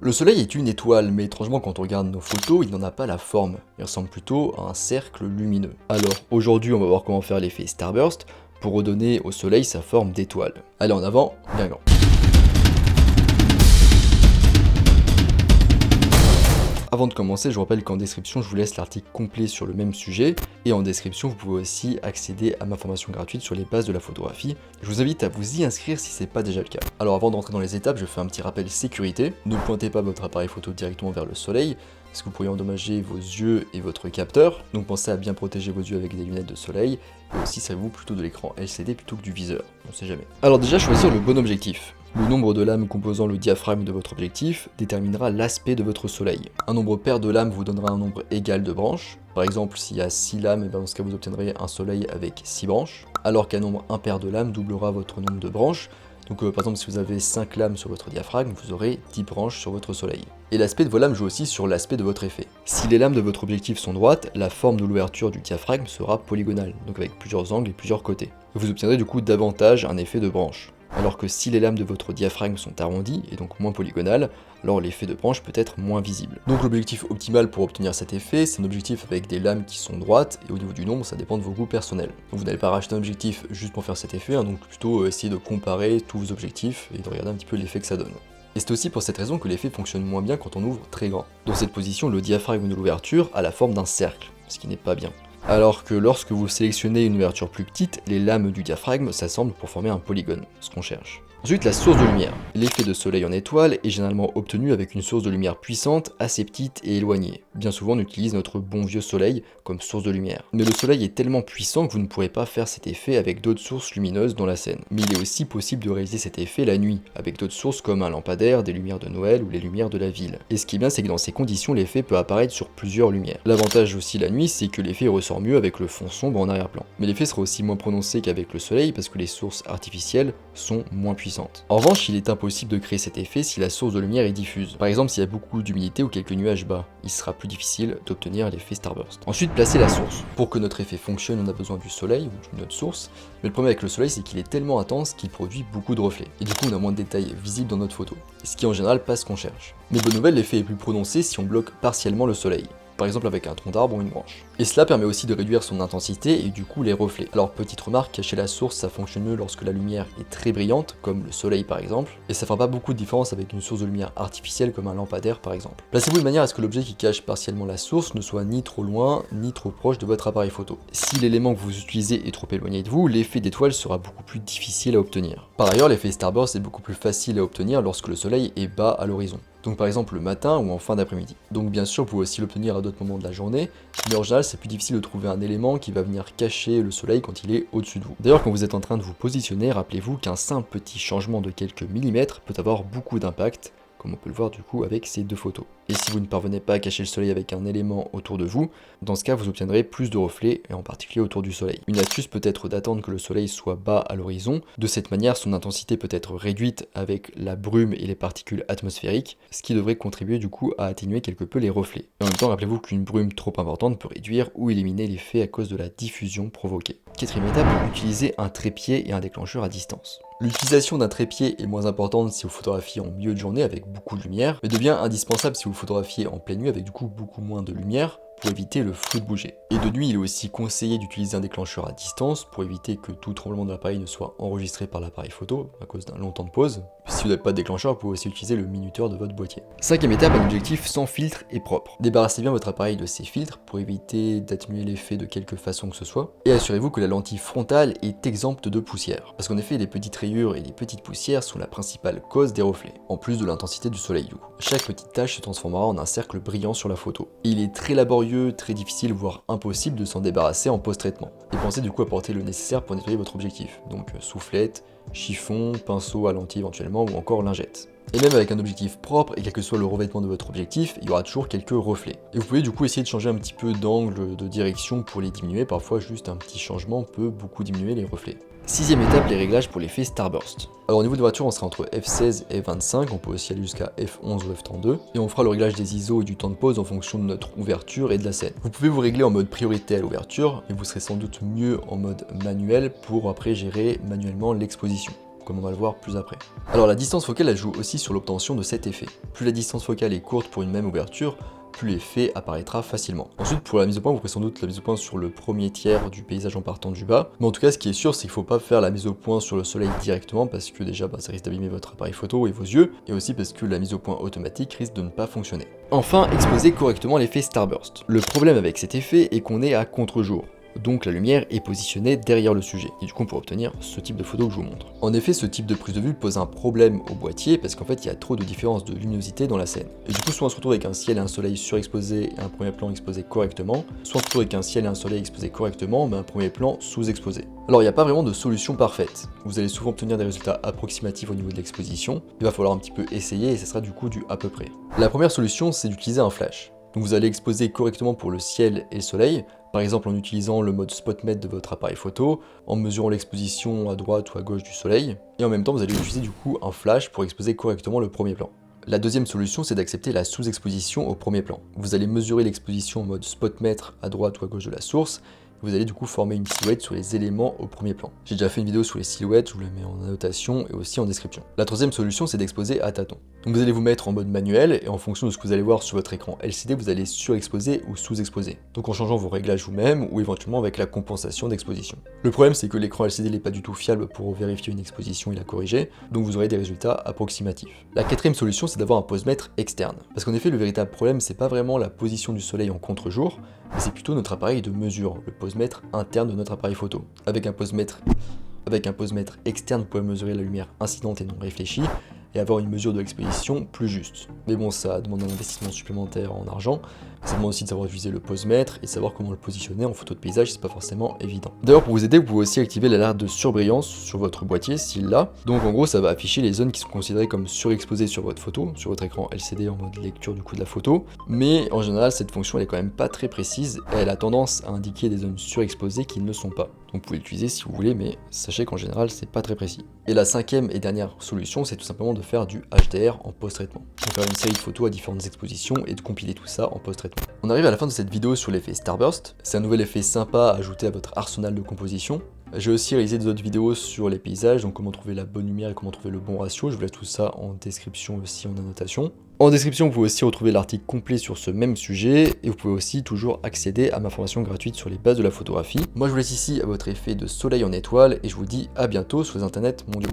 Le soleil est une étoile, mais étrangement quand on regarde nos photos, il n'en a pas la forme. Il ressemble plutôt à un cercle lumineux. Alors aujourd'hui on va voir comment faire l'effet Starburst pour redonner au soleil sa forme d'étoile. Allez en avant, bien grand. Avant de commencer, je vous rappelle qu'en description, je vous laisse l'article complet sur le même sujet, et en description, vous pouvez aussi accéder à ma formation gratuite sur les bases de la photographie. Je vous invite à vous y inscrire si ce n'est pas déjà le cas. Alors avant d'entrer dans les étapes, je fais un petit rappel sécurité. Ne pointez pas votre appareil photo directement vers le soleil, parce que vous pourriez endommager vos yeux et votre capteur, donc pensez à bien protéger vos yeux avec des lunettes de soleil, et aussi servez-vous plutôt de l'écran LCD plutôt que du viseur, on sait jamais. Alors déjà, choisir le bon objectif. Le nombre de lames composant le diaphragme de votre objectif déterminera l'aspect de votre soleil. Un nombre pair de lames vous donnera un nombre égal de branches. Par exemple, s'il y a 6 lames, et dans ce cas vous obtiendrez un soleil avec 6 branches, alors qu'un nombre impair de lames doublera votre nombre de branches. Donc par exemple, si vous avez 5 lames sur votre diaphragme, vous aurez 10 branches sur votre soleil. Et l'aspect de vos lames joue aussi sur l'aspect de votre effet. Si les lames de votre objectif sont droites, la forme de l'ouverture du diaphragme sera polygonale, donc avec plusieurs angles et plusieurs côtés. Vous obtiendrez du coup davantage un effet de branche. Alors que si les lames de votre diaphragme sont arrondies et donc moins polygonales, alors l'effet de branche peut être moins visible. Donc l'objectif optimal pour obtenir cet effet, c'est un objectif avec des lames qui sont droites, et au niveau du nombre, ça dépend de vos goûts personnels. Donc vous n'allez pas racheter un objectif juste pour faire cet effet, donc plutôt essayer de comparer tous vos objectifs et de regarder un petit peu l'effet que ça donne. Et c'est aussi pour cette raison que l'effet fonctionne moins bien quand on ouvre très grand. Dans cette position, le diaphragme de l'ouverture a la forme d'un cercle, ce qui n'est pas bien. Alors que lorsque vous sélectionnez une ouverture plus petite, les lames du diaphragme s'assemblent pour former un polygone, ce qu'on cherche. Ensuite, la source de lumière. L'effet de soleil en étoile est généralement obtenu avec une source de lumière puissante, assez petite et éloignée. Bien souvent, on utilise notre bon vieux soleil comme source de lumière. Mais le soleil est tellement puissant que vous ne pourrez pas faire cet effet avec d'autres sources lumineuses dans la scène. Mais il est aussi possible de réaliser cet effet la nuit, avec d'autres sources comme un lampadaire, des lumières de Noël ou les lumières de la ville. Et ce qui est bien, c'est que dans ces conditions, l'effet peut apparaître sur plusieurs lumières. L'avantage aussi la nuit, c'est que l'effet ressort mieux avec le fond sombre en arrière-plan. Mais l'effet sera aussi moins prononcé qu'avec le soleil parce que les sources artificielles sont moins puissantes. En revanche, il est impossible de créer cet effet si la source de lumière est diffuse. Par exemple, s'il y a beaucoup d'humidité ou quelques nuages bas, il sera plus difficile d'obtenir l'effet Starburst. Ensuite, placer la source. Pour que notre effet fonctionne, on a besoin du soleil ou d'une autre source, mais le problème avec le soleil, c'est qu'il est tellement intense qu'il produit beaucoup de reflets. Et du coup, on a moins de détails visibles dans notre photo, ce qui est en général pas ce qu'on cherche. Mais bonne nouvelle, l'effet est plus prononcé si on bloque partiellement le soleil, par exemple avec un tronc d'arbre ou une branche. Et cela permet aussi de réduire son intensité et du coup les reflets. Alors petite remarque, cacher la source ça fonctionne mieux lorsque la lumière est très brillante, comme le soleil par exemple, et ça fera pas beaucoup de différence avec une source de lumière artificielle comme un lampadaire par exemple. Placez-vous de manière à ce que l'objet qui cache partiellement la source ne soit ni trop loin, ni trop proche de votre appareil photo. Si l'élément que vous utilisez est trop éloigné de vous, l'effet d'étoile sera beaucoup plus difficile à obtenir. Par ailleurs, l'effet Starburst est beaucoup plus facile à obtenir lorsque le soleil est bas à l'horizon. Donc par exemple le matin ou en fin d'après-midi. Donc bien sûr vous pouvez aussi l'obtenir à d'autres moments de la journée, mais en général c'est plus difficile de trouver un élément qui va venir cacher le soleil quand il est au-dessus de vous. D'ailleurs quand vous êtes en train de vous positionner, rappelez-vous qu'un simple petit changement de quelques millimètres peut avoir beaucoup d'impact, comme on peut le voir du coup avec ces deux photos. Et si vous ne parvenez pas à cacher le soleil avec un élément autour de vous, dans ce cas vous obtiendrez plus de reflets, et en particulier autour du soleil. Une astuce peut être d'attendre que le soleil soit bas à l'horizon, de cette manière son intensité peut être réduite avec la brume et les particules atmosphériques, ce qui devrait contribuer du coup à atténuer quelque peu les reflets. Et en même temps rappelez-vous qu'une brume trop importante peut réduire ou éliminer l'effet à cause de la diffusion provoquée. Quatrième étape, utiliser un trépied et un déclencheur à distance. L'utilisation d'un trépied est moins importante si vous photographiez en milieu de journée avec beaucoup de lumière, mais devient indispensable si vous photographiez en pleine nuit avec du coup beaucoup moins de lumière pour éviter le flou de bouger. Et de nuit, il est aussi conseillé d'utiliser un déclencheur à distance pour éviter que tout tremblement de l'appareil ne soit enregistré par l'appareil photo à cause d'un long temps de pause. Si vous n'avez pas de déclencheur, vous pouvez aussi utiliser le minuteur de votre boîtier. Cinquième étape, un objectif sans filtre et propre. Débarrassez bien votre appareil de ces filtres pour éviter d'atténuer l'effet de quelque façon que ce soit. Et assurez-vous que la lentille frontale est exempte de poussière. Parce qu'en effet, les petites rayures et les petites poussières sont la principale cause des reflets, en plus de l'intensité du soleil du coup. Chaque petite tache se transformera en un cercle brillant sur la photo. Et il est très laborieux, très difficile, voire impossible de s'en débarrasser en post-traitement. Et pensez du coup à porter le nécessaire pour nettoyer votre objectif. Donc soufflette, chiffon, pinceau à lentille éventuellement ou encore lingette. Et même avec un objectif propre et quel que soit le revêtement de votre objectif, il y aura toujours quelques reflets. Et vous pouvez du coup essayer de changer un petit peu d'angle, de direction pour les diminuer, parfois juste un petit changement peut beaucoup diminuer les reflets. Sixième étape, les réglages pour l'effet Starburst. Alors au niveau de voiture, on sera entre F16 et F25, on peut aussi aller jusqu'à F11 ou F32, et on fera le réglage des ISO et du temps de pause en fonction de notre ouverture et de la scène. Vous pouvez vous régler en mode priorité à l'ouverture, mais vous serez sans doute mieux en mode manuel pour après gérer manuellement l'exposition. comme on va le voir plus après. Alors la distance focale elle joue aussi sur l'obtention de cet effet. Plus la distance focale est courte pour une même ouverture, plus l'effet apparaîtra facilement. Ensuite pour la mise au point, vous ferez sans doute la mise au point sur le premier tiers du paysage en partant du bas. Mais en tout cas ce qui est sûr c'est qu'il ne faut pas faire la mise au point sur le soleil directement parce que déjà ça risque d'abîmer votre appareil photo et vos yeux, et aussi parce que la mise au point automatique risque de ne pas fonctionner. Enfin, exposer correctement l'effet Starburst. Le problème avec cet effet est qu'on est à contre-jour. Donc la lumière est positionnée derrière le sujet, et du coup on peut obtenir ce type de photo que je vous montre. En effet, ce type de prise de vue pose un problème au boîtier parce qu'en fait il y a trop de différence de luminosité dans la scène. Et du coup soit on se retrouve avec un ciel et un soleil surexposés et un premier plan exposé correctement, soit on se retrouve avec un ciel et un soleil exposé correctement mais un premier plan sous-exposé. Alors il n'y a pas vraiment de solution parfaite, vous allez souvent obtenir des résultats approximatifs au niveau de l'exposition, il va falloir un petit peu essayer et ce sera du coup du à peu près. La première solution c'est d'utiliser un flash. Donc vous allez exposer correctement pour le ciel et le soleil, par exemple en utilisant le mode spotmet de votre appareil photo, en mesurant l'exposition à droite ou à gauche du soleil, et en même temps vous allez utiliser du coup un flash pour exposer correctement le premier plan. La deuxième solution c'est d'accepter la sous-exposition au premier plan. Vous allez mesurer l'exposition en mode spotmètre à droite ou à gauche de la source, vous allez du coup former une silhouette sur les éléments au premier plan. J'ai déjà fait une vidéo sur les silhouettes, je vous la mets en annotation et aussi en description. La troisième solution c'est d'exposer à tâtons. Donc vous allez vous mettre en mode manuel et en fonction de ce que vous allez voir sur votre écran LCD, vous allez surexposer ou sous-exposer. Donc en changeant vos réglages vous-même ou éventuellement avec la compensation d'exposition. Le problème c'est que l'écran LCD n'est pas du tout fiable pour vérifier une exposition et la corriger, donc vous aurez des résultats approximatifs. La quatrième solution c'est d'avoir un posemètre externe. Parce qu'en effet le véritable problème c'est pas vraiment la position du soleil en contre-jour, mais c'est plutôt notre appareil de mesure, le posemètre interne de notre appareil photo. Avec un posemètre externe, vous pouvez mesurer la lumière incidente et non réfléchie, et avoir une mesure de l'exposition plus juste. Mais bon, ça demande un investissement supplémentaire en argent, ça demande aussi de savoir utiliser le posemètre et de savoir comment le positionner en photo de paysage, c'est pas forcément évident. D'ailleurs, pour vous aider, vous pouvez aussi activer l'alerte de surbrillance sur votre boîtier, s'il l'a. Donc en gros, ça va afficher les zones qui sont considérées comme surexposées sur votre photo, sur votre écran LCD en mode lecture du coup de la photo. Mais en général, cette fonction elle est quand même pas très précise, et elle a tendance à indiquer des zones surexposées qui ne le sont pas. Donc vous pouvez l'utiliser si vous voulez, mais sachez qu'en général, c'est pas très précis. Et la cinquième et dernière solution, c'est tout simplement de faire du HDR en post-traitement. Donc faire une série de photos à différentes expositions et de compiler tout ça en post-traitement. On arrive à la fin de cette vidéo sur l'effet Starburst. C'est un nouvel effet sympa à ajouter à votre arsenal de composition. J'ai aussi réalisé d'autres vidéos sur les paysages, donc comment trouver la bonne lumière et comment trouver le bon ratio. Je vous laisse tout ça en description aussi en annotation. En description, vous pouvez aussi retrouver l'article complet sur ce même sujet et vous pouvez aussi toujours accéder à ma formation gratuite sur les bases de la photographie. Moi, je vous laisse ici à votre effet de soleil en étoile et je vous dis à bientôt sur les internets mondiaux.